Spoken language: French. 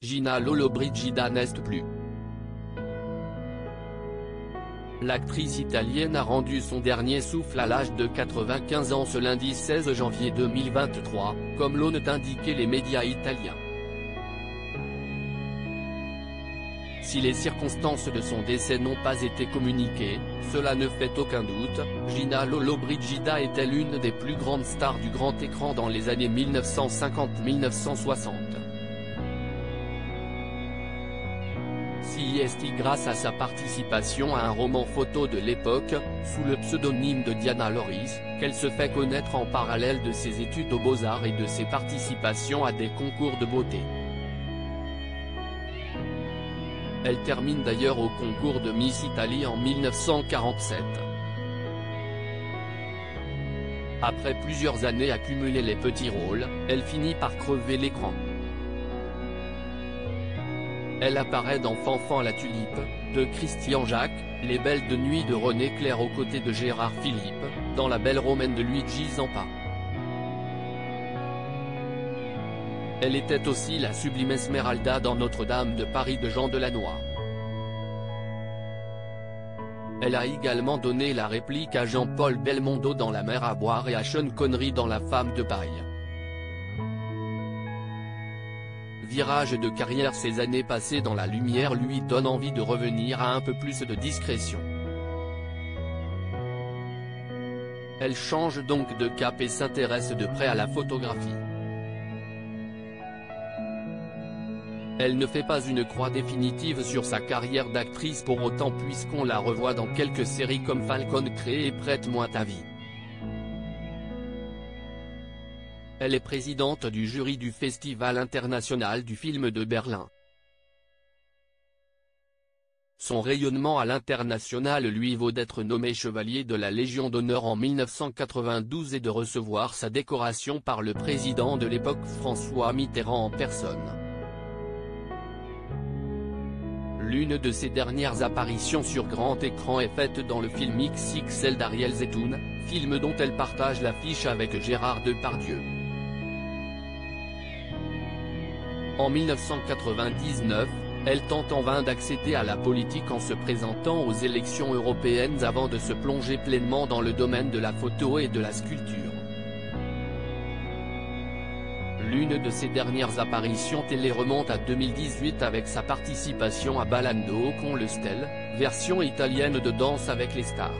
Gina Lollobrigida n'est plus. L'actrice italienne a rendu son dernier souffle à l'âge de 95 ans ce lundi 16 janvier 2023, comme l'ont indiqué les médias italiens. Si les circonstances de son décès n'ont pas été communiquées, cela ne fait aucun doute, Gina Lollobrigida était l'une des plus grandes stars du grand écran dans les années 1950-1960. C'est grâce à sa participation à un roman photo de l'époque, sous le pseudonyme de Diana Loris, qu'elle se fait connaître en parallèle de ses études aux Beaux-Arts et de ses participations à des concours de beauté. Elle termine d'ailleurs au concours de Miss Italie en 1947. Après plusieurs années à cumuler les petits rôles, elle finit par crever l'écran. Elle apparaît dans Fanfan la Tulipe, de Christian Jacques, Les Belles de Nuit de René Clair aux côtés de Gérard Philippe, dans La Belle Romaine de Luigi Zampa. Elle était aussi la sublime Esmeralda dans Notre-Dame de Paris de Jean Delannoy. Elle a également donné la réplique à Jean-Paul Belmondo dans La Mer à boire et à Sean Connery dans La Femme de paille. Virage de carrière. Ces années passées dans la lumière lui donnent envie de revenir à un peu plus de discrétion. Elle change donc de cap et s'intéresse de près à la photographie. Elle ne fait pas une croix définitive sur sa carrière d'actrice pour autant puisqu'on la revoit dans quelques séries comme Falcon Crest et Prête-moi ta vie. Elle est présidente du jury du Festival international du film de Berlin. Son rayonnement à l'international lui vaut d'être nommé chevalier de la Légion d'honneur en 1992 et de recevoir sa décoration par le président de l'époque François Mitterrand en personne. L'une de ses dernières apparitions sur grand écran est faite dans le film XXL d'Ariel Zetoun, film dont elle partage l'affiche avec Gérard Depardieu. En 1999, elle tente en vain d'accéder à la politique en se présentant aux élections européennes avant de se plonger pleinement dans le domaine de la photo et de la sculpture. L'une de ses dernières apparitions télé remonte à 2018 avec sa participation à Ballando con le Stel, version italienne de Danse avec les stars.